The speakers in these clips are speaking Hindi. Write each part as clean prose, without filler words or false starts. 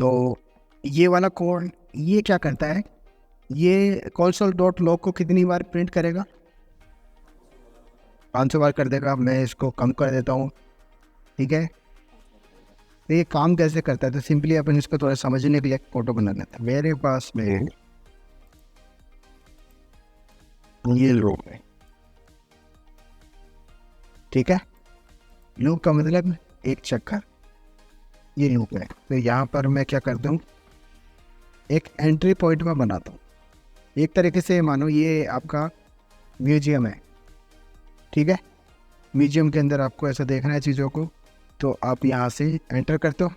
तो ये वाला कोड ये क्या करता है, ये console.log को कितनी बार प्रिंट करेगा, 500 बार कर देगा। मैं इसको कम कर देता हूँ, ठीक है। तो ये काम कैसे करता है, तो सिंपली अपन इसको थोड़ा समझने के लिए फोटो बना लेते हैं। मेरे पास में ये लूप है, ठीक है। लूप का मतलब एक चक्कर, ये लूप है। तो यहाँ पर मैं क्या करता हूँ, एक एंट्री पॉइंट में बनाता हूँ। एक तरीके से मानो ये आपका म्यूजियम है, ठीक है। म्यूजियम के अंदर आपको ऐसा देखना है चीज़ों को, तो आप यहाँ से एंटर करते हो।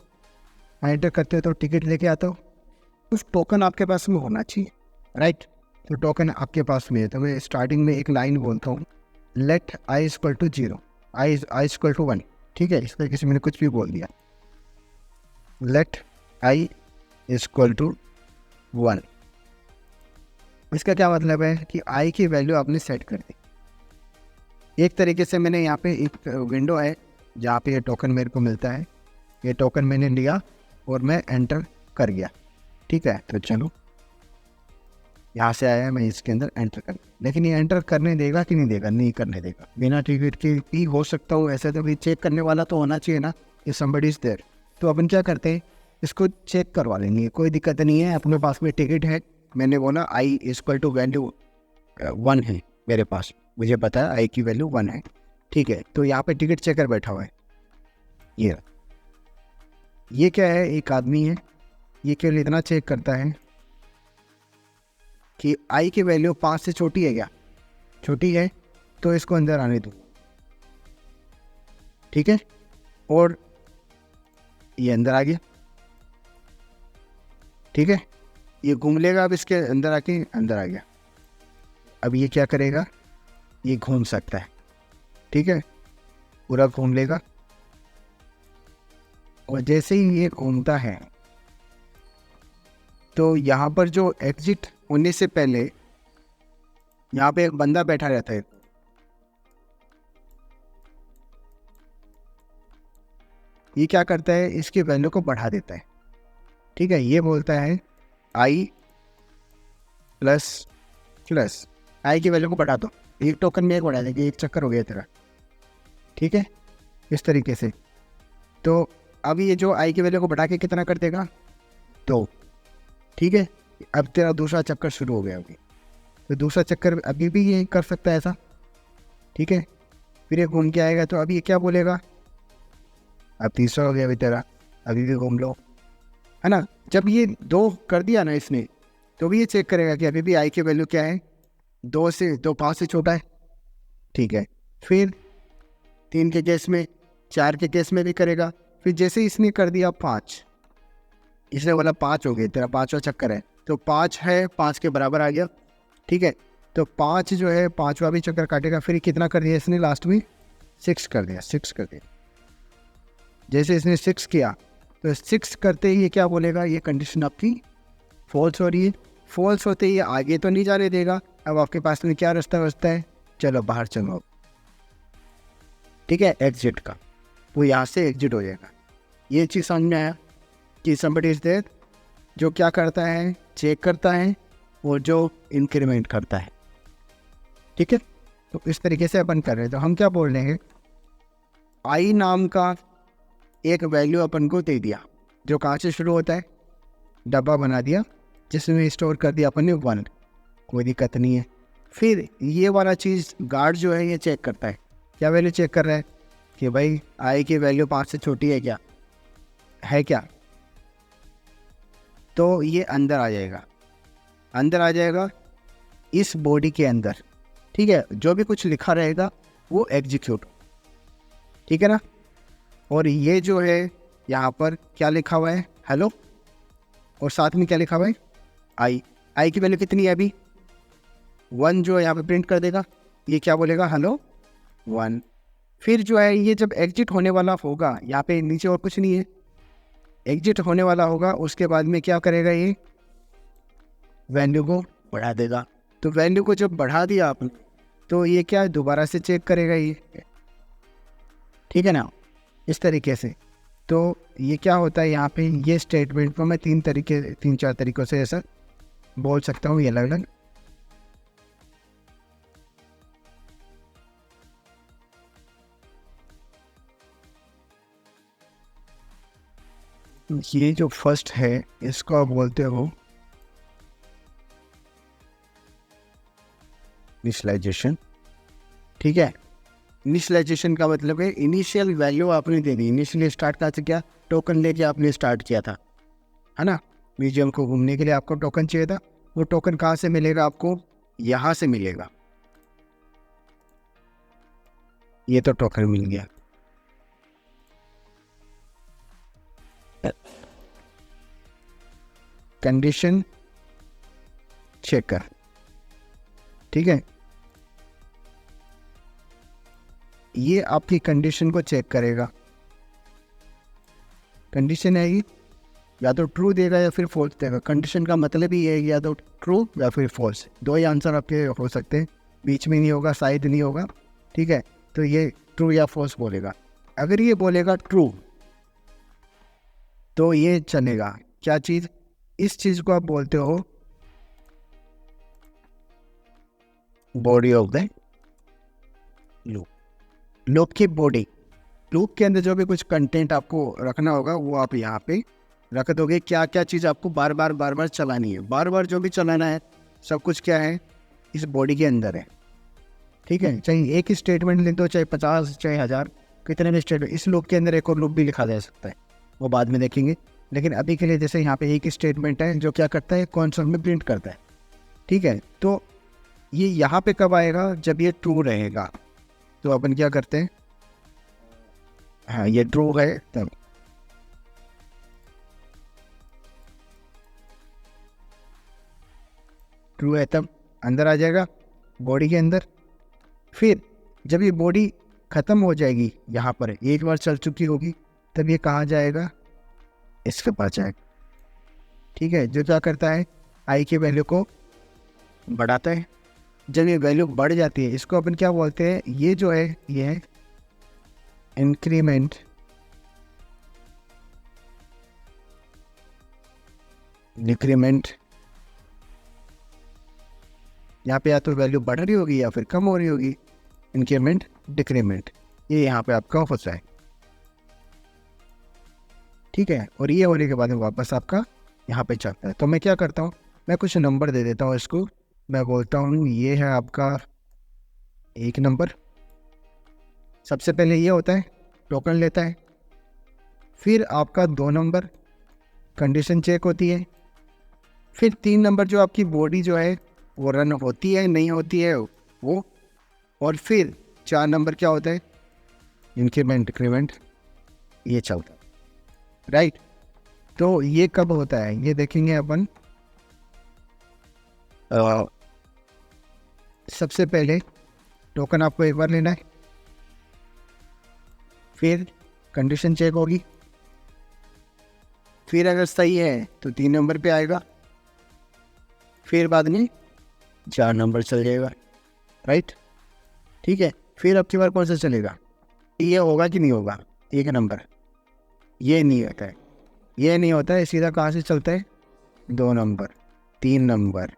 एंटर करते हो तो टिकट लेके आता हो, उस टोकन आपके पास में होना चाहिए, राइट। तो टोकन आपके पास में है, तो मैं स्टार्टिंग में एक लाइन बोलता हूँ, let I equal to 0, I equal to 1, ठीक है। इस तरीके से मैंने कुछ भी बोल दिया, लेट आई इक्वल टू 1। इसका क्या मतलब है कि आई की वैल्यू आपने सेट कर दी। एक तरीके से मैंने यहाँ पे एक विंडो है जहाँ पे ये टोकन मेरे को मिलता है, ये टोकन मैंने लिया और मैं एंटर कर गया, ठीक है। तो चलो यहाँ से आया, मैं इसके अंदर एंटर कर, लेकिन ये एंटर करने देगा कि नहीं देगा, नहीं करने देगा। बिना टिकट के भी हो सकता हूँ ऐसे, तो भी चेक करने वाला तो होना चाहिए ना कि somebody is there। तो अपन क्या करते हैं, इसको चेक करवा लेंगे, कोई दिक्कत नहीं है। अपने पास में टिकट है, मैंने बोला आई इक्वल टू वैल्यू 1 है मेरे पास, मुझे पता है आई की वैल्यू 1 है, ठीक है। तो यहाँ पे टिकट चेकर बैठा हुआ है, ये क्या है, एक आदमी है। ये केवल इतना चेक करता है कि आई की वैल्यू 5 से छोटी है क्या, छोटी है तो इसको अंदर आने दो, ठीक है। और ये अंदर आ गया, ठीक है। ये घूम लेगा, अब इसके अंदर आके अंदर आ गया। अब ये क्या करेगा, ये घूम सकता है, ठीक है, पूरा घूम लेगा। और जैसे ही ये घूमता है तो यहाँ पर जो एग्जिट होने से पहले यहाँ पे एक बंदा बैठा रहता है, ये क्या करता है, इसकी वैल्यू को बढ़ा देता है, ठीक है। ये बोलता है आई प्लस प्लस, आई की वैल्यू को बढ़ा दो, एक टोकन में एक बढ़ा देंगे, एक चक्कर हो गया तेरा, ठीक है, इस तरीके से। तो अब ये जो आई की वैल्यू को बढ़ा के कितना कर देगा, 2, ठीक है। अब तेरा दूसरा चक्कर शुरू हो गया अभी, तो दूसरा चक्कर अभी भी ये कर सकता है ऐसा, ठीक है। फिर ये घूम के आएगा, तो अभी ये क्या बोलेगा, अब तीसरा हो गया अभी तेरा, अभी भी घूम लो, है ना। जब ये 2 कर दिया ना इसने, तो भी ये चेक करेगा कि अभी भी आई की वैल्यू क्या है, 2 5 से छोटा है, ठीक है। फिर 3 के केस में, 4 के केस में भी करेगा। फिर जैसे इसने कर दिया 5, इसने बोला 5 हो गए, तेरा 5वां चक्कर है, तो 5 है, 5 के बराबर आ गया, ठीक है। तो 5 जो है 5वां भी चक्कर काटेगा। फिर कितना कर दिया इसने, लास्ट में 6 कर दिया, 6 कर दिया। जैसे इसने 6 किया, तो 6 करते ही ये क्या बोलेगा, ये कंडीशन आपकी फॉल्स हो रही है। फॉल्स होते ही आगे तो नहीं जाने देगा। अब आपके पास में क्या रास्ता बचता है, चलो बाहर चलो, ठीक है, एग्जिट का, वो यहाँ से एग्जिट हो जाएगा। ये चीज़ समझ में आया कि somebody is there, जो क्या करता है, चेक करता है और जो इंक्रीमेंट करता है, ठीक है। तो इस तरीके से अपन कर रहे हैं। तो हम क्या बोल रहे हैं, आई नाम का एक वैल्यू अपन को दे दिया, जो कहाँ से शुरू होता है, डब्बा बना दिया जिसमें स्टोर कर दिया अपन ने 1, कोई दिक्कत नहीं है। फिर ये वाला चीज़ गार्ड जो है ये चेक करता है, क्या वैल्यू चेक कर रहा है कि भाई आई की वैल्यू 5 से छोटी है क्या, है क्या। तो ये अंदर आ जाएगा, अंदर आ जाएगा इस बॉडी के अंदर, ठीक है। जो भी कुछ लिखा रहेगा वो एग्जीक्यूट, ठीक है ना। और ये जो है यहाँ पर क्या लिखा हुआ है, हेलो, और साथ में क्या लिखा हुआ है, आई। आई की वैल्यू कितनी है अभी, 1, जो यहाँ पे प्रिंट कर देगा। ये क्या बोलेगा, हेलो 1। फिर जो है ये जब एग्जिट होने वाला होगा, यहाँ पे नीचे और कुछ नहीं है, एग्जिट होने वाला होगा, उसके बाद में क्या करेगा, ये वैल्यू को बढ़ा देगा। तो वैल्यू को जब बढ़ा दिया आपने, तो ये क्या दोबारा से चेक करेगा ये, ठीक है ना, इस तरीके से। तो ये क्या होता है यहाँ पे, ये स्टेटमेंट को मैं 3-4 तरीक़ों से ऐसा बोल सकता हूँ, ये अलग अलग। ये जो फर्स्ट है इसको आप बोलते हो इनिशियलाइजेशन। ठीक है, इनिशियलाइजेशन का मतलब है इनिशियल वैल्यू आपने दे दी। इनिशियली स्टार्ट कहाँ से किया, टोकन लेके आपने स्टार्ट किया था, है ना। म्यूजियम को घूमने के लिए आपको टोकन चाहिए था, वो टोकन कहाँ से मिलेगा आपको, यहाँ से मिलेगा। ये तो टोकन मिल गया। कंडीशन चेकर, ठीक है, ये आपकी कंडीशन को चेक करेगा। कंडीशन है ये या तो ट्रू देगा या फिर फॉल्स देगा। कंडीशन का मतलब ही है या तो ट्रू या फिर फॉल्स, दो ही आंसर आपके हो सकते हैं, बीच में नहीं होगा, शायद नहीं होगा। ठीक है, तो ये ट्रू या फॉल्स बोलेगा। अगर ये बोलेगा ट्रू तो ये चलेगा। क्या चीज़, इस चीज़ को आप बोलते हो body of the loop. Loop की बॉडी, लूप के अंदर जो भी कुछ कंटेंट आपको रखना होगा वो आप यहाँ पे रख दोगे। क्या क्या चीज़ आपको बार बार चलानी है, बार बार जो भी चलाना है सब कुछ क्या है, इस बॉडी के अंदर है। ठीक है, चाहे एक ही स्टेटमेंट लिख दो, चाहे 50 चाहे 1000, कितने भी स्टेटमेंट। इस लूप के अंदर एक और लूप भी लिखा जा सकता है, वो बाद में देखेंगे। लेकिन अभी के लिए जैसे यहाँ पे एक ही स्टेटमेंट है जो क्या करता है, कॉन्सोल में प्रिंट करता है। ठीक है, तो ये यहाँ पे कब आएगा, जब ये ट्रू रहेगा। तो अपन क्या करते हैं, हाँ ये ट्रू है तब, ट्रू है तब अंदर आ जाएगा बॉडी के अंदर। फिर जब ये बॉडी ख़त्म हो जाएगी, यहाँ पर एक बार चल चुकी होगी, तब ये कहाँ जाएगा, इसके पास जाएगा। ठीक है, जो क्या करता है, आई की वैल्यू को बढ़ाता है। जब ये वैल्यू बढ़ जाती है, इसको अपन क्या बोलते हैं, ये जो है ये है इंक्रीमेंट डिक्रीमेंट। यहाँ पे या तो वैल्यू बढ़ रही होगी या फिर कम हो रही होगी, इंक्रीमेंट डिक्रीमेंट, ये यहाँ पे आपका होता है। ठीक है, और ये होने के बाद में वापस आपका यहाँ पे चलता है। तो मैं क्या करता हूँ, मैं कुछ नंबर दे देता हूँ इसको। मैं बोलता हूँ ये है आपका 1 नंबर। सबसे पहले ये होता है, टोकन लेता है। फिर आपका 2 नंबर, कंडीशन चेक होती है। फिर 3 नंबर जो आपकी बॉडी जो है वो रन होती है नहीं होती है वो। और फिर 4 नंबर क्या होता है, इंक्रीमेंट डिक्रीमेंट, ये चलता है। राइट, तो ये कब होता है ये देखेंगे अपन। सबसे पहले टोकन आपको एक बार लेना है, फिर कंडीशन चेक होगी, फिर अगर सही है तो 3 नंबर पे आएगा, फिर बाद में 4 नंबर चल जाएगा। राइट, ठीक है, फिर अब की बार कौन सा चलेगा, ये होगा कि नहीं होगा, 1 नंबर। ये नहीं होता है, ये नहीं होता है, सीधा कहाँ से चलता है, 2 number 3 number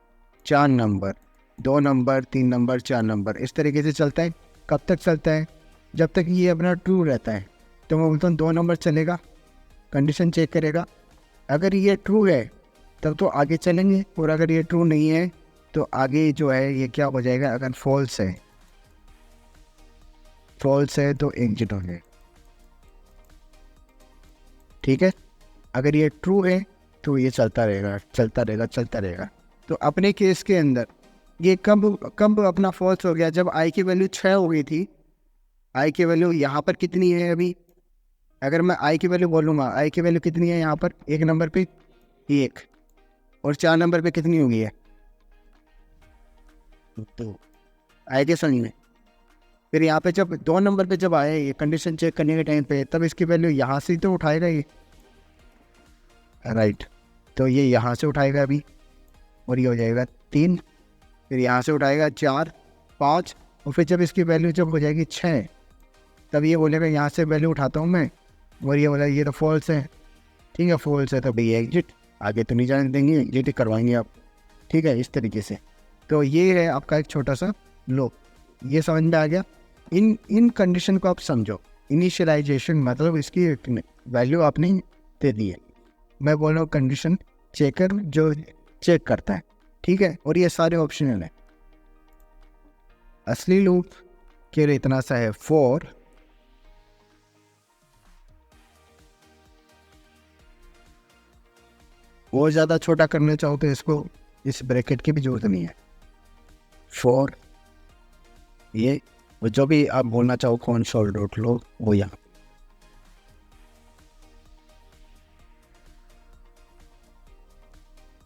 4 number, 2 number 3 number 4 number, इस तरीके से चलता है। कब तक चलता है, जब तक ये अपना ट्रू रहता है। तो मैं बोलता हूँ 2 नंबर चलेगा, कंडीशन चेक करेगा, अगर ये ट्रू है तब तो आगे चलेंगे, और अगर ये ट्रू नहीं है तो आगे जो है ये क्या हो जाएगा, अगर फॉल्स है तो एग्जिट हो जाएगा। ठीक है, अगर ये ट्रू है तो ये चलता रहेगा। तो अपने केस के अंदर ये कब अपना फॉल्स हो गया, जब आई की वैल्यू 6 हो गई थी। आई की वैल्यू यहाँ पर कितनी है अभी, अगर मैं आई की वैल्यू बोलूँगा, आई की वैल्यू कितनी है यहाँ पर, 1 नंबर पे 1, और 4 नंबर पे कितनी हो गई है 2, आई के समझ में। फिर यहाँ पे जब 2 नंबर पे जब आए ये कंडीशन चेक करने के टाइम पे, तब इसकी वैल्यू यहाँ से तो उठाएगा ये। राइट, तो ये यहाँ से उठाएगा अभी, और ये हो जाएगा 3, फिर यहाँ से उठाएगा 4 5, और फिर जब इसकी वैल्यू जब हो जाएगी 6, तब ये बोलेगा यहाँ से वैल्यू उठाता हूँ मैं, और ये बोला ये तो फॉल्स है, ठीक है फॉल्स है तो भैया एग्जिट, आगे तो नहीं जाने देंगे, एग्जिट ही करवाएंगे आप, ठीक है इस तरीके से। तो ये है आपका एक छोटा सा लो, ये समझ में आ गया। इन कंडीशन को आप समझो, इनिशियलाइजेशन मतलब इसकी वैल्यू आपने दे दी है, मैं बोल रहा हूँ कंडीशन चेकर जो चेक करता है, ठीक है। और ये सारे ऑप्शनल है। असली लूप के लिए इतना सा है फॉर और ज़्यादा छोटा करना चाहो तो इसको इस ब्रैकेट की भी जरूरत नहीं है, फॉर ये जो भी आप बोलना चाहो कंसोल डॉट लो वो यहाँ,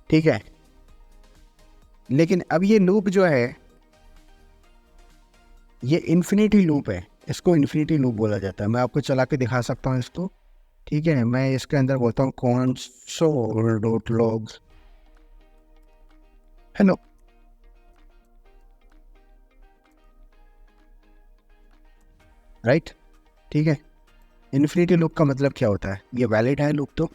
ठीक है। लेकिन अब ये लूप जो है ये इन्फिनिटी लूप है, इसको इन्फिनिटी लूप बोला जाता है। मैं आपको चला के दिखा सकता हूँ इसको, ठीक है। मैं इसके अंदर बोलता हूँ console dot log hello, right, ठीक है। इन्फिनिटी लूप का मतलब क्या होता है, ये वैलिड है लूप तो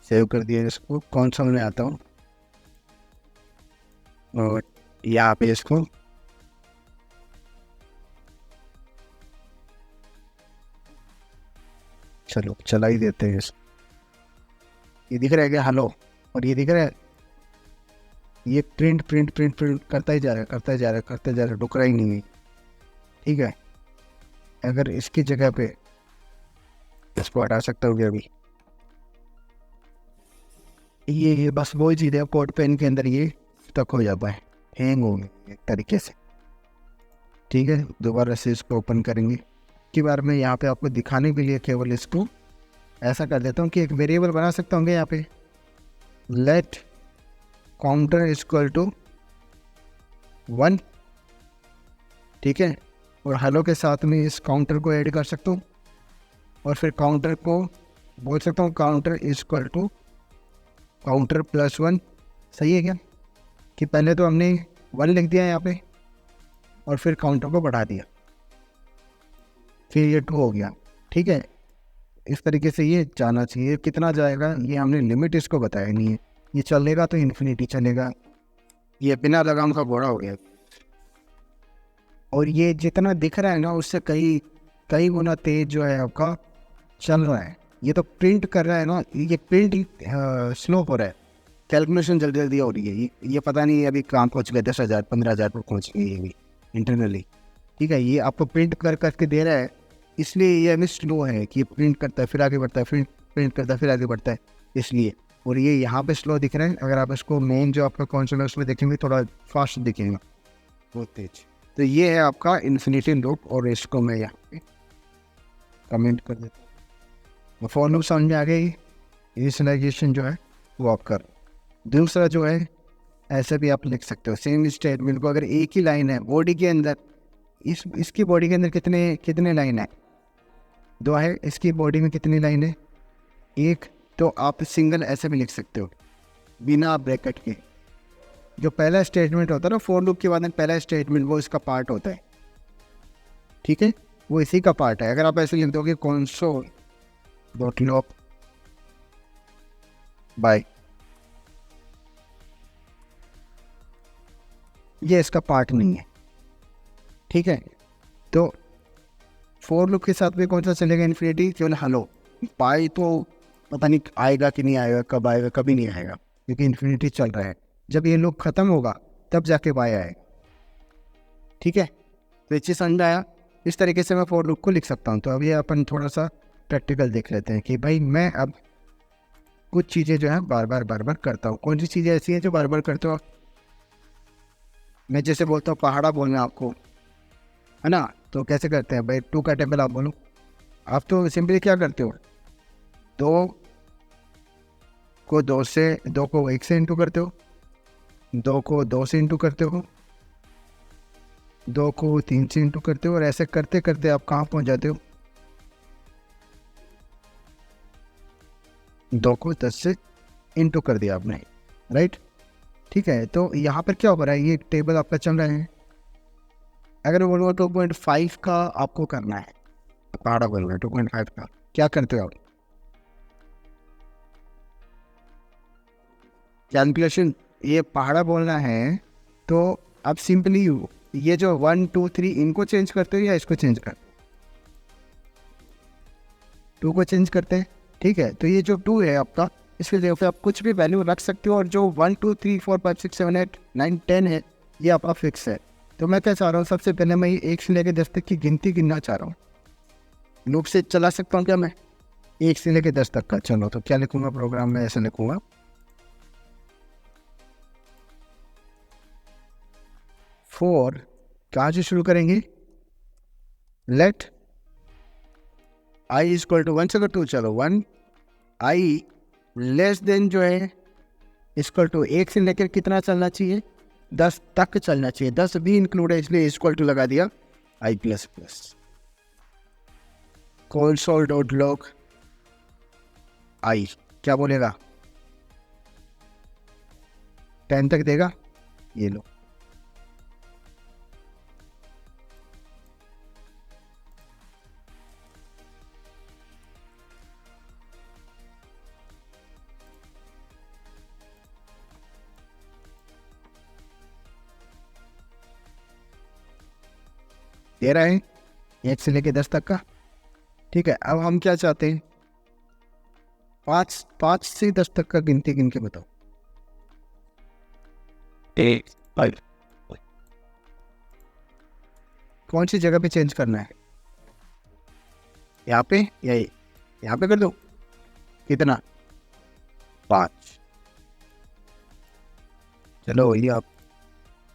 सेव कर दिया इसको, कंसोल में आता हूँ और यहाँ पे इसको चलो चला ही देते हैं इसको। ये दिख रहा है क्या हेलो, और ये दिख रहा है, ये प्रिंट प्रिंट प्रिंट प्रिंट करता ही जा रहा है, करता ही जा रहा है, करता ही जा रहा है, रुक रहा ही नहीं है, ठीक है। अगर इसकी जगह पे इसको हटा सकता हूँ अभी, ये बस वही चीज़ है, कोड पेन के अंदर ये तक हो जाता है, हैंग हो गया एक तरीके से, ठीक है। दोबारा से इसको ओपन करेंगे की बार मैं यहाँ पे आपको दिखाने के लिए केवल इसको ऐसा कर देता हूँ कि एक वेरिएबल बना सकता हूँ यहाँ पे, लेट काउंटर इक्वल टू 1, ठीक है। और हेलो के साथ में इस काउंटर को ऐड कर सकता हूँ और फिर काउंटर को बोल सकता हूँ counter equal to counter plus 1, सही है क्या, कि पहले तो हमने 1 लिख दिया यहाँ पे और फिर काउंटर को बढ़ा दिया, फिर ये 2 हो गया, ठीक है। इस तरीके से ये जाना चाहिए, कितना जाएगा ये हमने लिमिट इसको बताया नहीं है, ये चलेगा तो इन्फिनिटी चलेगा, ये बिना लगाम का घोड़ा हो गया। और ये जितना दिख रहा है ना उससे कई कई गुना तेज जो है आपका चल रहा है, ये तो प्रिंट कर रहा है ना, ये प्रिंट स्लो हो रहा है, कैलकुलेशन जल्दी जल्दी हो रही है, ये पता नहीं अभी कहाँ पहुँच गए, 10,000 15,000 पर पहुँच गई ये भी इंटरनली, ठीक है। ये आपको प्रिंट कर करके दे रहा है, इसलिए ये अभी स्लो है कि प्रिंट करता है फिर आगे बढ़ता है, फिर प्रिंट करता है फिर आगे बढ़ता है, इसलिए। और ये यहाँ पे स्लो दिख रहा है, अगर आप इसको मेन जो आपका कंसोल है उसमें देखेंगे थोड़ा फास्ट दिखेगा, बहुत तेज। तो ये है आपका इन्फिनिटी लूप, और इसको मैं यहाँ पे कमेंट कर देता हूँ। फॉर लूप समझ में आ गई, इनिशियलाइजेशन जो है वो आप कर। दूसरा जो है ऐसे भी आप लिख सकते हो सेम स्टेटमेंट को, अगर एक ही लाइन है बॉडी के अंदर, इसकी बॉडी के अंदर कितने कितने लाइन है, 2 है, इसकी बॉडी में कितनी लाइन है, 1, तो आप सिंगल ऐसे भी लिख सकते हो बिना ब्रैकेट के। जो पहला स्टेटमेंट होता है ना फॉर लूप के बाद में पहला स्टेटमेंट, वो इसका पार्ट होता है, ठीक है, वो इसी का पार्ट है। अगर आप ऐसे लिख दोगे कंसोल डॉट लॉग बाय, ये इसका पार्ट नहीं है, ठीक है। तो फॉर लूप के साथ में कौन सा चलेगा, इन्फिनिटी, केवल हेलो। बाय तो पता नहीं आएगा कि नहीं आएगा, कब आएगा, कभी नहीं आएगा, क्योंकि इन्फिनिटी चल रहा है। जब ये लूप खत्म होगा तब जाके बाय आएगा, ठीक है। तो अच्छी समझ आया, इस तरीके से मैं फॉर लूप को लिख सकता हूँ। तो अब ये अपन थोड़ा सा प्रैक्टिकल देख लेते हैं कि भाई मैं अब कुछ चीज़ें जो है बार बार करता हूँ। कौन सी चीज़ें ऐसी हैं जो बार बार करते हो, मैं जैसे बोलता हूँ पहाड़ा बोलना आपको, है ना, तो कैसे करते हैं भाई, 2 का टेबल आप बोलो, आप तो सिंपली क्या करते हो, 2 को 2 से 2 को 1 से इंटू करते हो, 2 को 2 से इंटू करते हो, 2 को 3 से इंटू करते हो, और ऐसे करते करते आप कहाँ पहुँच जाते हो, 2 को 10 से इंटू कर दिया आपने, राइट, ठीक है। तो यहाँ पर क्या हो रहा है, ये टेबल आपका चल रहा है, अगर मैं बोलूँगा 2.5 का आपको करना है, पहाड़ा बोलूँगा 2.5 का, क्या करते हो आप? कैलकुलेशन, ये पहाड़ा बोलना है तो आप सिंपली ये जो 1 2 3 इनको चेंज करते हो या इसको चेंज करते हो? 2 को चेंज करते हैं, ठीक है। तो ये जो 2 है आपका, इसके जगह पे आप कुछ भी वैल्यू रख सकते हो, और जो 1 2 3 4 5 6 7 8 9 10 है ये आपका फिक्स है। तो मैं क्या चाह रहा हूँ, सबसे पहले मैं ये 1 से लेकर 10 तक की गिनती गिनना चाह रहा हूँ। लूप से चला सकता हूँ क्या मैं 1 से लेकर 10 तक का? चलो तो क्या लिखूंगा प्रोग्राम में, ऐसे लिखूंगा 4, कहाँ से शुरू करेंगे, लेट आई इक्वल टू 1 से 2, चलो 1 आई लेस देन जो है इक्वल टू 1 से लेकर कितना चलना चाहिए, 10 तक चलना चाहिए, 10 भी इंक्लूड है इसलिए इक्वल टू लगा दिया i plus plus console dot log i, क्या बोलेगा 10 तक देगा, ये लो। दे रहा है 1 से लेके 10 तक का, ठीक है। अब हम क्या चाहते हैं, 5 से 10 तक का गिनती गिन के बताओ। 8 5 कौन सी जगह पे चेंज करना है, यहाँ पे या यहाँ पे कर दो, कितना 5। चलो ये आप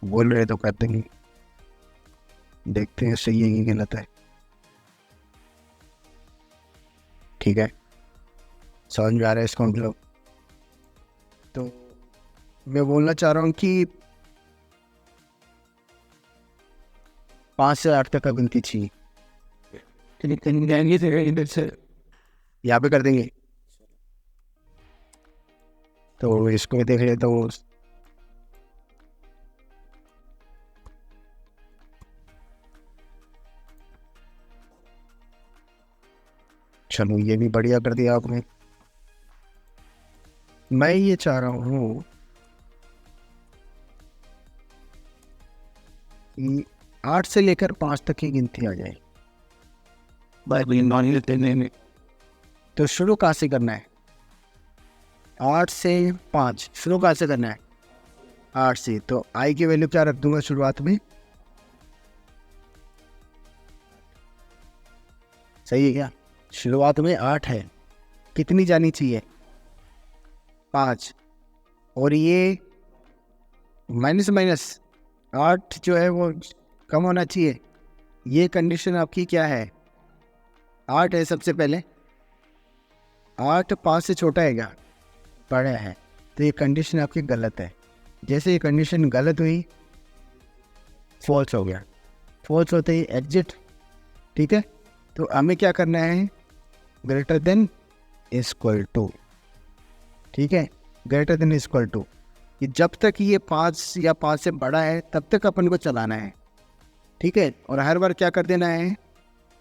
बोल रहे तो कहते हैं, देखते हैं सही है कि गलत है, ठीक है। समझ में आ रहा है इसका मतलब। तो मैं बोलना चाह रहा हूँ कि 5 से 8 तक का गिनती चाहिए, जाएंगे से इधर से यहाँ पे कर देंगे। तो इसको देख लेता हूँ, चलो ये भी बढ़िया कर दिया आपने। मैं ये चाह रहा हूँ कि 8 से लेकर 5 तक की गिनती आ जाए। बाइबल नॉन लेते नहीं तो शुरू कहाँ से करना है, 8 से 5 शुरू कहाँ से करना है, 8 से। तो आई की वैल्यू क्या रख दूंगा शुरुआत में, सही है क्या, शुरुआत में 8 है, कितनी जानी चाहिए 5, और ये माइनस माइनस 8 जो है वो कम होना चाहिए। ये कंडीशन आपकी क्या है, 8 है सबसे पहले, 8 5 से छोटा है क्या, बड़ा है, तो ये कंडीशन आपकी गलत है। जैसे ये कंडीशन गलत हुई फॉल्स हो गया, फॉल्स होते ही एग्जिट, ठीक है। तो हमें क्या करना है, ग्रेटर देन इक्वल टू, ठीक है, ग्रेटर देन इक्वल टू, कि जब तक ये 5 या 5 से बड़ा है तब तक अपन को चलाना है, ठीक है। और हर बार क्या कर देना है,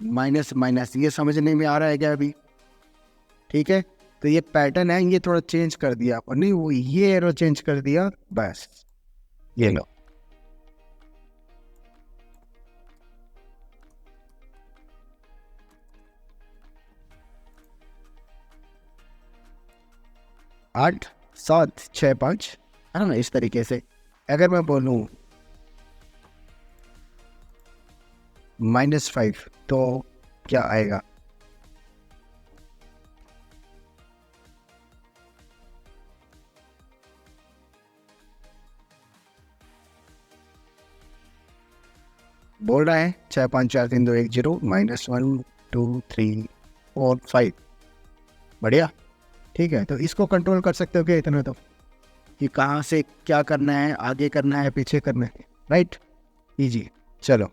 माइनस माइनस। ये समझने में आ रहा है क्या अभी, ठीक है। तो ये पैटर्न है, ये थोड़ा चेंज कर दिया और नहीं वो ये एरो चेंज कर दिया, बस ये लो। आठ 7 6 5 है ना, इस तरीके से। अगर मैं बोलूँ -5 तो क्या आएगा, बोल रहा है 6 5 4 3 2 1 0 -1 2 3 4 5, बढ़िया, ठीक है। तो इसको कंट्रोल कर सकते हो क्या इतना, तो कि कहाँ से क्या करना है, आगे करना है पीछे करना है, राइट, इजी। चलो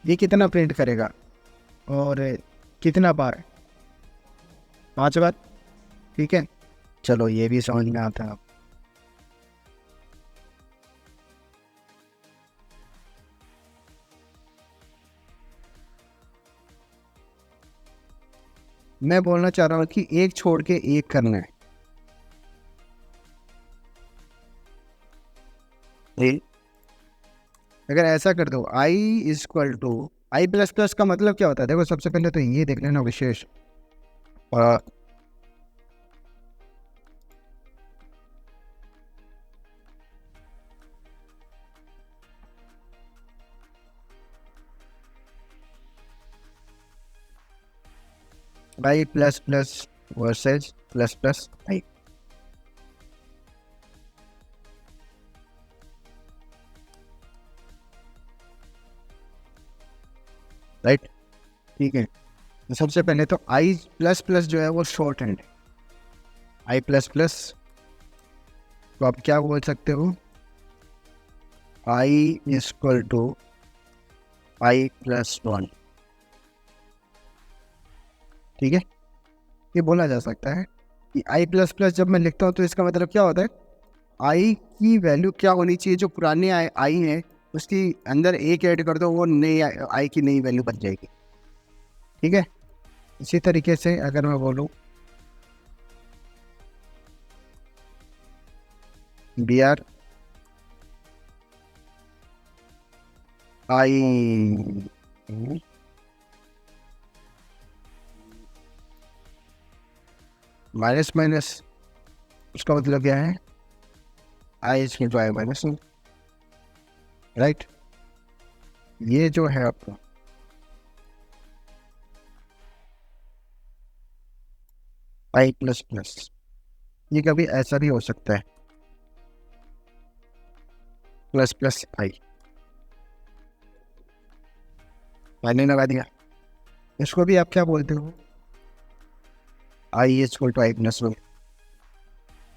ये कितना प्रिंट करेगा, और कितना बार, 5 बार। ठीक है, चलो ये भी समझ में आता है। मैं बोलना चाह रहा हूँ कि एक छोड़ के एक करना है। अगर ऐसा कर दो i equal to I plus plus का मतलब क्या होता है, देखो सबसे पहले तो ये देख लेना विशेष। I plus plus versus plus plus i. Right, ठीक है। तो सबसे पहले तो आई प्लस प्लस जो है वो शॉर्ट हैंड है। आई प्लस प्लस तो आप क्या बोल सकते हो, i equal to I plus 1। ठीक है, ये बोला जा सकता है कि आई प्लस प्लस जब मैं लिखता हूँ तो इसका मतलब क्या होता है, आई की वैल्यू क्या होनी चाहिए, जो पुराने आई है उसकी अंदर एक ऐड कर दो, वो नई आई की नई वैल्यू बन जाएगी। ठीक है, इसी तरीके से अगर मैं बोलूँ B R i minus minus, उसका मतलब क्या है, i is to i minus. Right, ये जो है आपका आई प्लस प्लस, ये कभी ऐसा भी हो सकता है, प्लस प्लस आई। मैंने लगा दिया, इसको भी आप क्या बोलते हो, i equal to I plus 1।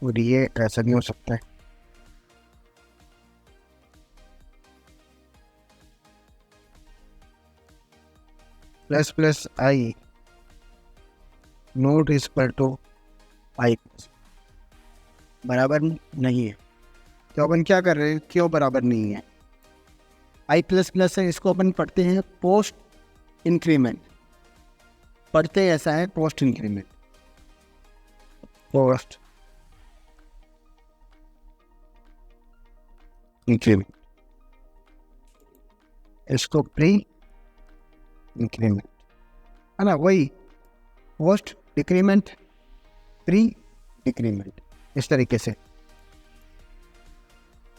और ये ऐसा नहीं हो सकता है, plus plus i not equal to i, बराबर नहीं है। तो अपन क्या कर रहे हैं, क्यों बराबर नहीं है, आई प्लस प्लस है, इसको अपन पढ़ते हैं पोस्ट इंक्रीमेंट, पढ़ते ऐसा है पोस्ट इंक्रीमेंट, पोस्ट इंक्रीमेंट, इसको प्री इंक्रीमेंट, है ना, वही पोस्ट डिक्रीमेंट प्री डिक्रीमेंट, इस तरीके से।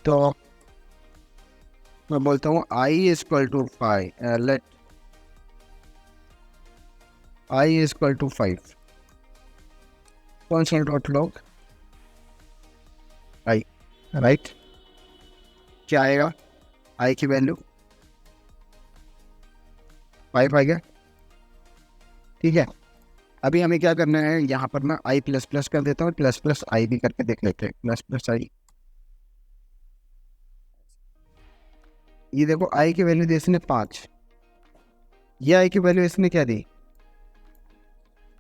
तो मैं बोलता हूँ i equal to 5, let I equal to 5, कौन सा डॉट लॉग आई। राइट, क्या आएगा, आई की वैल्यू 5 आ गया। ठीक है, अभी हमें क्या करना है, यहाँ पर मैं आई प्लस प्लस कर देता हूँ, प्लस प्लस आई भी करके देख लेते हैं, प्लस प्लस आई। ये देखो आई की वैल्यू दी इसने 5, ये आई की वैल्यू इसने क्या दी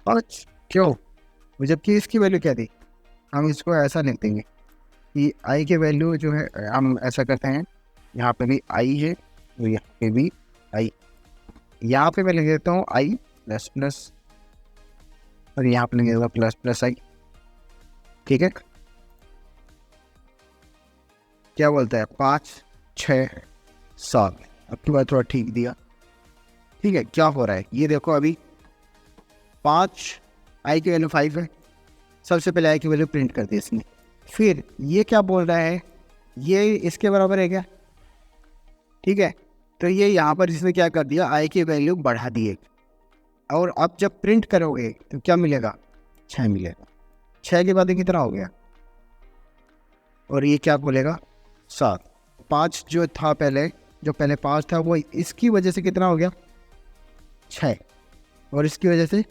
5, क्यों, जबकि इसकी वैल्यू क्या दी, हम इसको ऐसा लिख देंगे कि आई की वैल्यू जो है, हम ऐसा करते हैं, यहाँ पे भी आई है तो यहाँ पे भी आई, यहाँ पे मैं लिख देता हूँ आई प्लस प्लस, और यहाँ पे लिख देगा प्लस प्लस आई। ठीक है, क्या बोलता है, 5 6 7, अब की बात थोड़ा ठीक दिया। ठीक है, क्या हो रहा है, ये देखो अभी 5 आई की वैल्यू 5 है, सबसे पहले आई की वैल्यू प्रिंट कर दी इसने, फिर ये क्या बोल रहा है, ये इसके बराबर है क्या। ठीक है, तो ये यहाँ पर इसने क्या कर दिया, आई की वैल्यू बढ़ा दी है, और अब जब प्रिंट करोगे तो क्या मिलेगा, 6 मिलेगा। 6 के बाद ये कितना हो गया, और ये क्या बोलेगा 7। 5 जो था पहले, जो पहले 5 था वो इसकी वजह से कितना हो गया 6, और इसकी वजह से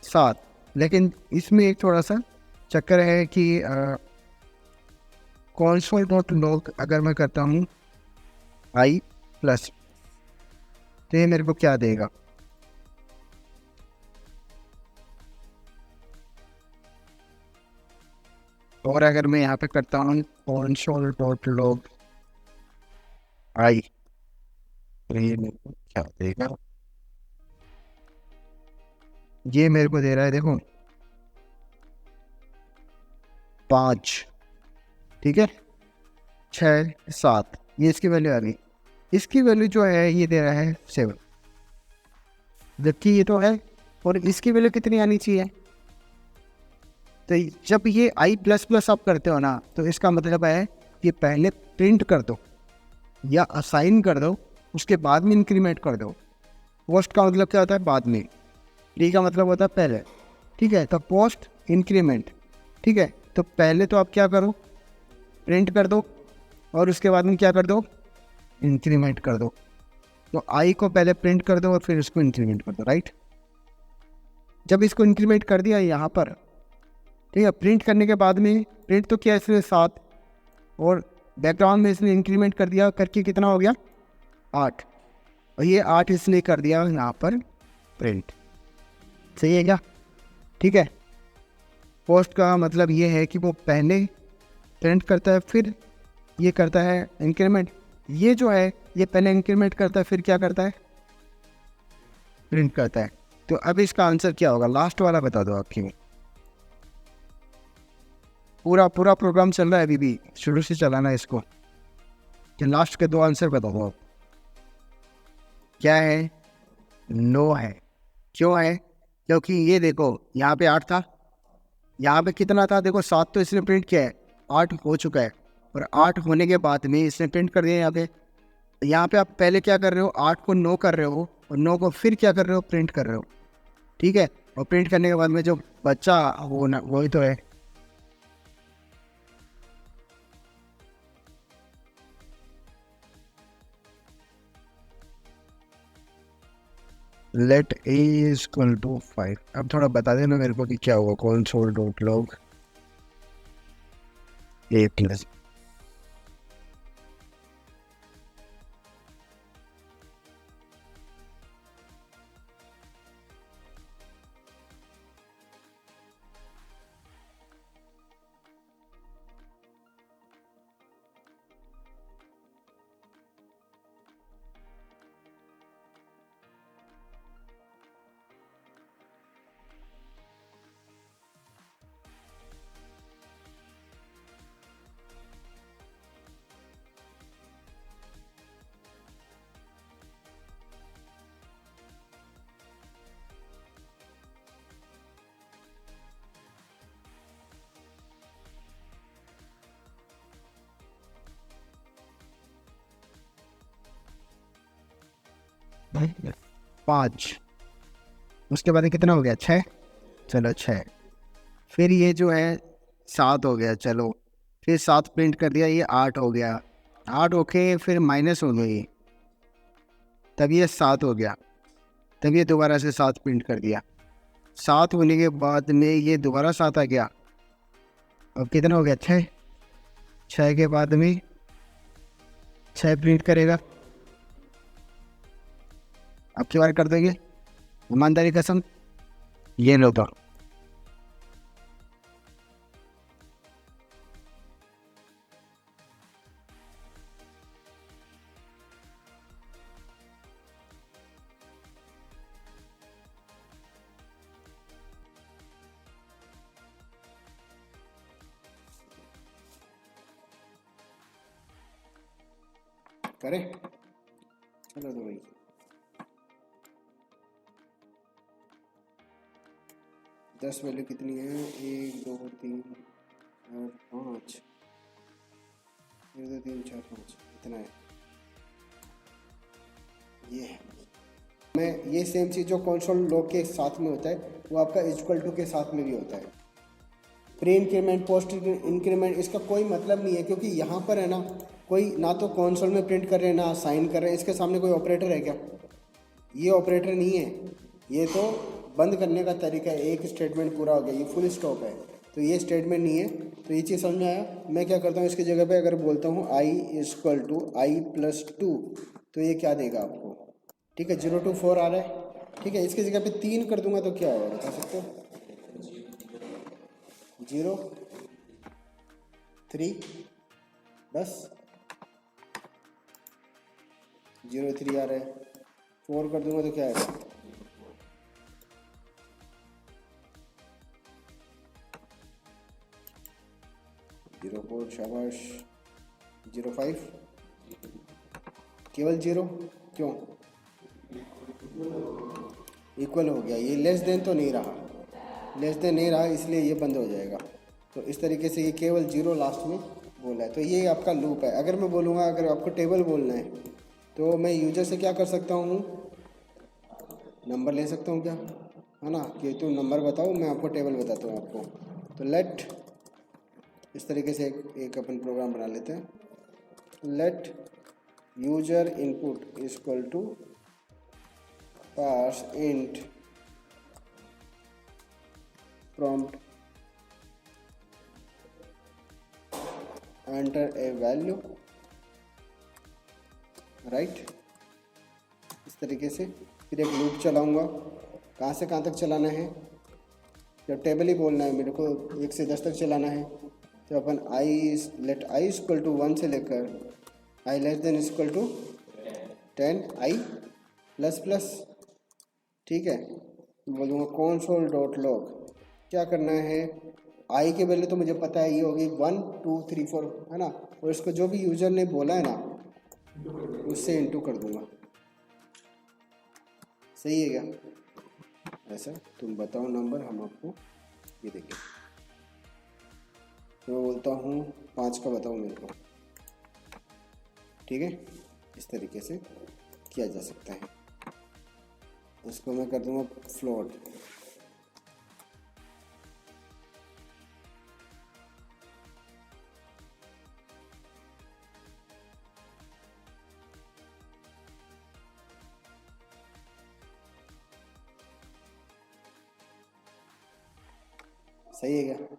7। लेकिन इसमें एक थोड़ा सा चक्कर है कि कॉन्सोल डॉट लॉग अगर मैं करता हूँ आई प्लस, तो ये मेरे को क्या देगा, और अगर मैं यहाँ पे करता हूँ कॉन्सोल डॉट लॉग आई, तो ये मेरे को क्या देगा, ये मेरे को दे रहा है देखो 5, ठीक है, 6, 7, ये इसकी वैल्यू आ गई। इसकी वैल्यू जो है ये दे रहा है 7, जबकि ये तो है, और इसकी वैल्यू कितनी आनी चाहिए। तो जब ये आई प्लस प्लस आप करते हो ना, तो इसका मतलब है कि पहले प्रिंट कर दो या असाइन कर दो, उसके बाद में इंक्रीमेंट कर दो। पोस्ट का मतलब क्या होता है, बाद में। डी का मतलब होता है पहले, ठीक है। तो पोस्ट इंक्रीमेंट, ठीक है। तो पहले तो आप क्या करो, प्रिंट कर दो, और उसके बाद में क्या कर दो, इंक्रीमेंट कर दो। तो आई को पहले प्रिंट कर दो और फिर इसको इंक्रीमेंट कर दो, राइट। जब इसको इंक्रीमेंट कर दिया यहाँ पर, ठीक है, प्रिंट करने के बाद में, प्रिंट तो किया इसने 7, और बैकग्राउंड में इसने इंक्रीमेंट कर दिया, करके कितना हो गया 8, और ये 8 इसने कर दिया यहाँ पर प्रिंट। सही है क्या, ठीक है। पोस्ट का मतलब ये है कि वो पहले प्रिंट करता है, फिर ये करता है इंक्रीमेंट। ये जो है ये पहले इंक्रीमेंट करता है, फिर क्या करता है, प्रिंट करता है। तो अब इसका आंसर क्या होगा, लास्ट वाला बता दो आपकी। पूरा पूरा प्रोग्राम चल रहा है अभी भी, शुरू से चलाना है इसको। कि लास्ट के 2 आंसर बता दो आप। क्या है, नो है। क्यों है, क्योंकि ये देखो यहाँ पे 8 था, यहाँ पे कितना था, देखो 7 तो इसने प्रिंट किया है, 8 हो चुका है, और 8 होने के बाद में इसने प्रिंट कर दिया यहाँ पे। यहाँ पे आप पहले क्या कर रहे हो, 8 को 9 कर रहे हो, और 9 को फिर क्या कर रहे हो, प्रिंट कर रहे हो, ठीक है। और प्रिंट करने के बाद में जो बच्चा वो ना, वही तो है। Let A is equal to 5। अब थोड़ा बता देना मेरे को कि क्या हुआ, कंसोल डॉट लॉग ए प्लस, भाई 5, उसके बाद कितना हो गया, 6, चलो 6। फिर ये जो है 7 हो गया, चलो फिर 7 प्रिंट कर दिया, ये 8 हो गया, 8 होके फिर माइनस हो गई, तब ये 7 हो गया, तब ये दोबारा से 7 प्रिंट कर दिया। 7 होने के बाद में ये दोबारा 7 आ गया, अब कितना हो गया, 6। 6 के बाद में 6 प्रिंट करेगा, अब की बार कर देंगे, ईमानदारी कसम। ये लो तो करें, चलो तो भाई। 10 वैल्यू कितनी है, 1 2 3 4 5, 1 2 3 4 5, इतना है। ये है, मैं ये सेम चीज़ जो कंसोल लॉग के साथ में होता है वो आपका इक्वल टू के साथ में भी होता है। प्री इंक्रीमेंट पोस्ट इंक्रीमेंट इसका कोई मतलब नहीं है, क्योंकि यहाँ पर है ना, कोई ना तो कंसोल में प्रिंट कर रहे हैं ना साइन कर रहे हैं। इसके सामने कोई ऑपरेटर है क्या, ये ऑपरेटर नहीं है, ये तो बंद करने का तरीका है। एक स्टेटमेंट पूरा हो गया, ये फुल स्टॉप है, तो ये स्टेटमेंट नहीं है। तो ये चीज़ समझ में आया। मैं क्या करता हूँ, इसकी जगह पे अगर बोलता हूँ i equal to I plus 2, तो ये क्या देगा आपको, ठीक है, 0 to 4 आ रहा है, ठीक है। इसकी जगह पे 3 कर दूंगा तो क्या होगा बता सकते हो, 0 3, बस 0 3 आ रहा है, 4 कर दूंगा तो क्या आएगा, 0 4, शाबाश, 0 5, केवल 0, क्यों, इक्वल हो गया, ये लेस देन तो नहीं रहा, लेस देन नहीं रहा इसलिए ये बंद हो जाएगा। तो इस तरीके से ये केवल 0 लास्ट में बोला है, तो ये आपका लूप है। अगर मैं बोलूँगा, अगर आपको टेबल बोलना है तो मैं यूजर से क्या कर सकता हूँ, नंबर ले सकता हूँ क्या, है ना, कि तुम नंबर बताओ, मैं आपको टेबल बताता हूँ आपको। तो लेट, इस तरीके से एक अपन प्रोग्राम बना लेते हैं, let user input is equal to parse int prompt enter a value, right. इस तरीके से फिर एक लूप चलाऊंगा, कहाँ से कहाँ तक चलाना है, जब टेबल ही बोलना है मेरे को 1 से 10 तक चलाना है, तो अपन लेट आई इक्वल टू 1 से लेकर i less than equal to 10 i plus plus, ठीक है। बोलूँगा console डॉट लॉग, क्या करना है, आई की वैल्यू तो मुझे पता है, ये होगी 1 2 3 4, है ना, और इसको जो भी यूजर ने बोला है ना उससे इंटू कर दूंगा, सही है क्या, ऐसा। तुम बताओ नंबर, हम आपको ये देंगे। तो मैं बोलता हूँ 5 का बताओ मेरे को, ठीक है। इस तरीके से किया जा सकता है। इसको मैं कर दूंगा फ्लोट, सही है क्या,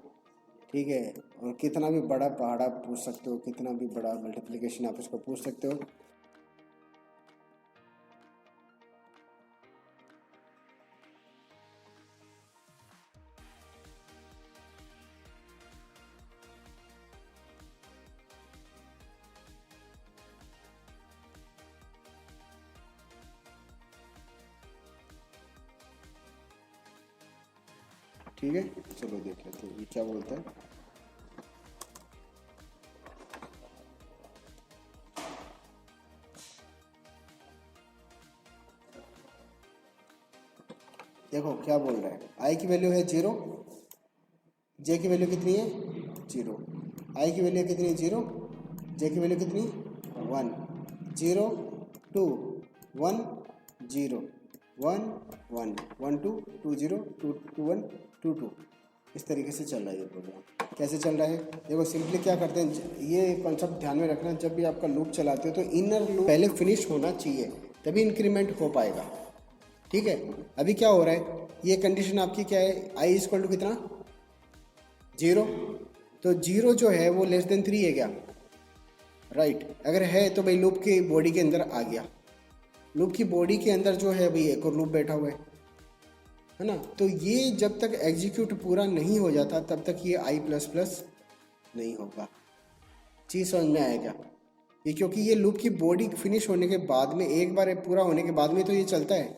ठीक है। और कितना भी बड़ा पहाड़ आप पूछ सकते हो, कितना भी बड़ा मल्टीप्लिकेशन आप इसको पूछ सकते हो। ठीक है, चलो देख लेते हैं ये क्या बोलता है। देखो क्या बोल रहा है, आई की वैल्यू है 0, जे की वैल्यू कितनी है 0, आई की वैल्यू कितनी है 0, जे की वैल्यू कितनी 1, 0 2 1 0 1 1 1 2 2 0 2 2 1 2 2, इस तरीके से चल रहा है ये प्रोग्राम। कैसे चल रहा है, देखो सिंपली क्या करते हैं, ये कॉन्सेप्ट ध्यान में रखना, जब भी आपका लूप चलाते हो तो इनर लूप पहले फिनिश होना चाहिए, तभी इंक्रीमेंट हो पाएगा, ठीक है। अभी क्या हो रहा है, ये कंडीशन आपकी क्या है, आई इक्वल टू कितना 0, तो 0 जो है वो लेस देन 3 है क्या, राइट। अगर है तो भाई लूप की बॉडी के अंदर आ गया, लूप की बॉडी के अंदर जो है भाई एक और लूप बैठा हुआ है ना। तो ये जब तक एग्जीक्यूट पूरा नहीं हो जाता तब तक ये आई प्लस प्लस नहीं होगा। चीज़ समझ में आएगा ये, क्योंकि ये लूप की बॉडी फिनिश होने के बाद में, एक बार पूरा होने के बाद में तो ये चलता है,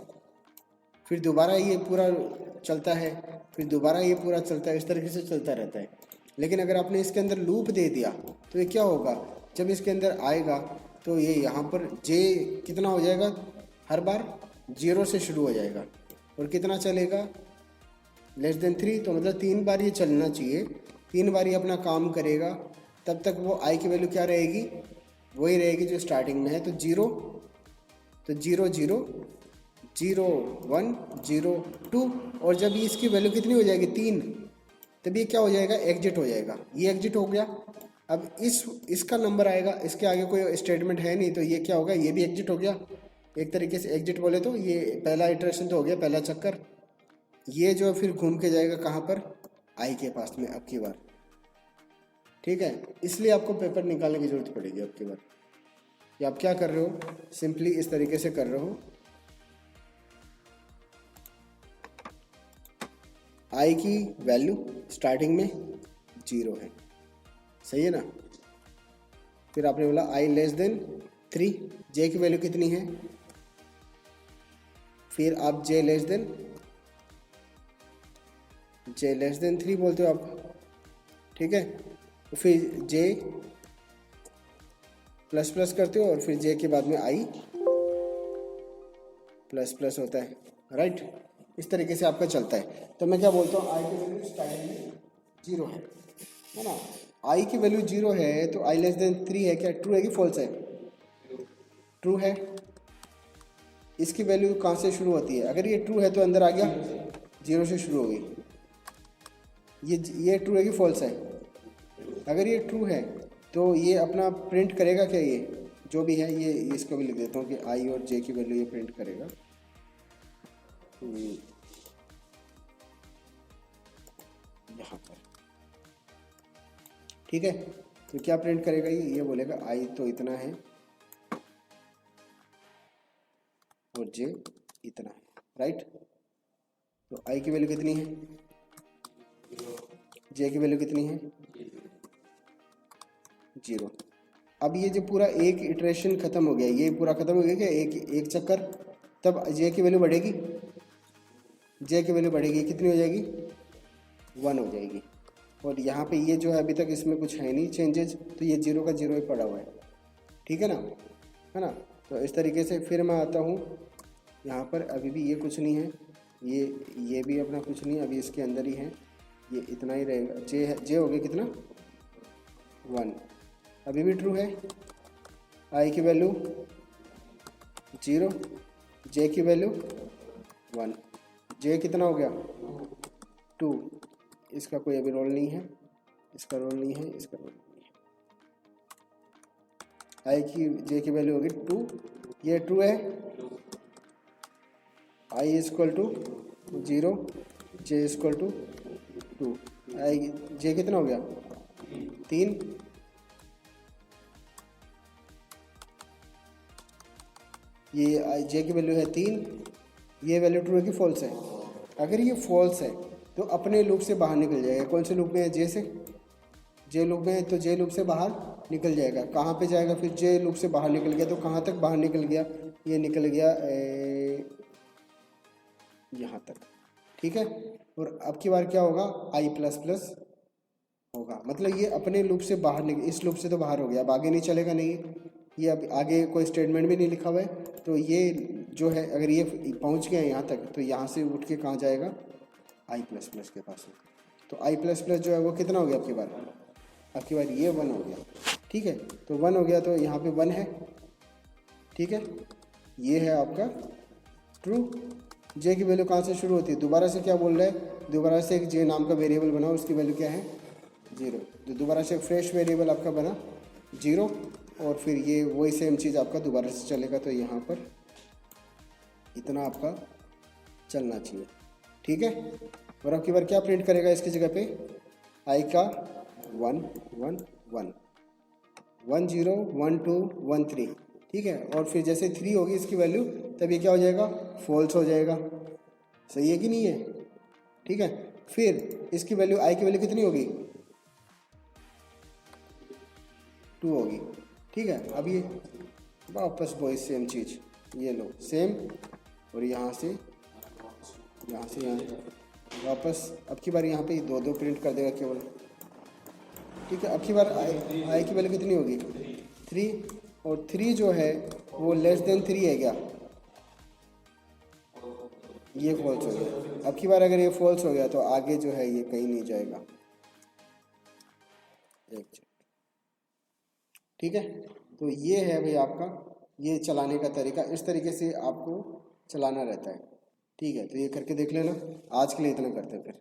फिर दोबारा ये पूरा चलता है, फिर दोबारा ये पूरा चलता है, इस तरीके से चलता रहता है। लेकिन अगर आपने इसके अंदर लूप दे दिया तो ये क्या होगा, जब इसके अंदर आएगा तो ये यहाँ पर जे कितना हो जाएगा, हर बार 0 से शुरू हो जाएगा, और कितना चलेगा लेस देन 3, तो मतलब 3 बार ये चलना चाहिए, 3 बार ये अपना काम करेगा, तब तक वो आई की वैल्यू क्या रहेगी, वही रहेगी जो स्टार्टिंग में है। तो 0 तो 0 0 0 1 0 2, और जब ये इसकी वैल्यू कितनी हो जाएगी 3, तब ये क्या हो जाएगा, एग्जिट हो जाएगा, ये एग्जिट हो गया। अब इसका नंबर आएगा, इसके आगे कोई स्टेटमेंट है नहीं, तो ये क्या होगा, ये भी एग्जिट हो गया। एक तरीके से एग्जिट बोले तो ये पहला इटरेशन तो हो गया, पहला चक्कर। ये जो फिर घूम के जाएगा कहाँ पर, आई के पास में अब की बार, ठीक है। इसलिए आपको पेपर निकालने की जरूरत पड़ेगी अब की बार। या आप क्या कर रहे हो, सिंपली इस तरीके से कर रहे हो, आई की वैल्यू स्टार्टिंग में 0 है, सही है ना। फिर आपने बोला आई लेस देन 3, जे की वैल्यू कितनी है, फिर आप जे लेस देन 3 बोलते हो आप, ठीक है। तो फिर जे प्लस प्लस करते हो और फिर जे के बाद में आई प्लस प्लस होता है, राइट। इस तरीके से आपका चलता है। तो मैं क्या बोलता हूँ, आई की वैल्यू स्टार्टिंग में 0 है ना। आई की वैल्यू 0 है तो आई लेस देन 3 है, क्या ट्रू है कि फॉल्स है, ट्रू है। इसकी वैल्यू कहाँ से शुरू होती है, अगर ये ट्रू है तो अंदर आ गया, 0 से शुरू हो गई। ये ट्रू है कि फॉल्स है, अगर ये ट्रू है तो ये अपना प्रिंट करेगा क्या, ये जो भी है, ये इसको भी लिख देता हूँ कि आई और जे की वैल्यू ये प्रिंट करेगा। यहाँ पर, ठीक है। तो क्या प्रिंट करेगा, ये बोलेगा आई तो इतना है और जे इतना है, राइट। तो आई की वैल्यू कितनी है, जे की वैल्यू कितनी है, 0। अब ये जो पूरा एक इटरेशन खत्म हो गया, ये पूरा खत्म हो गया क्या, एक चक्कर, तब जे की वैल्यू बढ़ेगी, जे की वैल्यू बढ़ेगी, कितनी हो जाएगी, 1 हो जाएगी। और यहाँ पे ये जो है अभी तक इसमें कुछ है नहीं चेंजेस, तो ये 0 का 0 ही पड़ा हुआ है, ठीक है ना, है ना। तो इस तरीके से फिर मैं आता हूँ यहाँ पर, अभी भी ये कुछ नहीं है, ये भी अपना कुछ नहीं, अभी इसके अंदर ही है, ये इतना ही रहेगा। जे हो गया कितना, 1, अभी भी ट्रू है। आई की वैल्यू 0, जे की वैल्यू 1, जे कितना हो गया, 2। इसका कोई अभी रोल नहीं है, इसका रोल नहीं है, इसका रोल नहीं है। आई की जे की वैल्यू होगी 2, ये ट्रू है। I equal to 0, j equal to 2, i j कितना हो गया, 3। ये जे की वैल्यू है 3, ये वैल्यू ट्रू है कि फॉल्स है, अगर ये फॉल्स है तो अपने लूप से बाहर निकल जाएगा। कौन से लूप में है, जे से, जे लूप में है तो जे लूप से बाहर निकल जाएगा। कहाँ पे जाएगा फिर, जे लूप से बाहर निकल गया तो कहाँ तक बाहर निकल गया, ये निकल गया यहाँ तक, ठीक है। और अब की बार क्या होगा, आई प्लस प्लस होगा, मतलब ये अपने लूप से बाहर निकल, इस लूप से तो बाहर हो गया, अब आगे नहीं चलेगा, नहीं ये अब आगे कोई स्टेटमेंट भी नहीं लिखा हुआ है। तो ये जो है अगर ये पहुँच गया यहाँ तक तो यहाँ से उठ के कहाँ जाएगा, आई प्लस प्लस के पास। तो आई प्लस प्लस जो है वो कितना हो गया आपकी बार ये 1 हो गया, ठीक है। तो 1 हो गया तो यहाँ पे 1 है, ठीक है। ये है आपका ट्रू। जे की वैल्यू कहाँ से शुरू होती है, दोबारा से क्या बोल रहा है, दोबारा से एक जे नाम का वेरिएबल बनाओ, उसकी वैल्यू क्या है, 0। तो दोबारा से फ्रेश वेरिएबल आपका बना 0, और फिर ये वही सेम चीज़ आपका दोबारा से चलेगा। तो यहाँ पर इतना आपका चलना चाहिए, ठीक है। और अब की बार क्या प्रिंट करेगा इसकी जगह पे, आई का 1 1 1 1 0 1 2 1 3, ठीक है। और फिर जैसे 3 होगी इसकी वैल्यू, तब ये क्या हो जाएगा, फॉल्स हो जाएगा, सही है कि नहीं है, ठीक है। फिर इसकी वैल्यू, आई की वैल्यू कितनी होगी, 2 होगी, ठीक है। अब ये वापस वही सेम चीज़, ये लो सेम, और यहाँ से यहाँ वापस, अब की बार यहाँ पे 2 प्रिंट कर देगा केवल, ठीक है। अब की बार आई की वैल्यू कितनी होगी, 3, और 3 जो है वो लेस देन 3 है क्या, ये फॉल्स हो गया। अब की बार अगर ये फॉल्स हो गया तो आगे जो है ये कहीं नहीं जाएगा, ठीक है। तो ये है भाई आपका ये चलाने का तरीका, इस तरीके से आपको चलाना रहता है, ठीक है। तो ये करके देख लेना, आज के लिए इतना करते हैं फिर।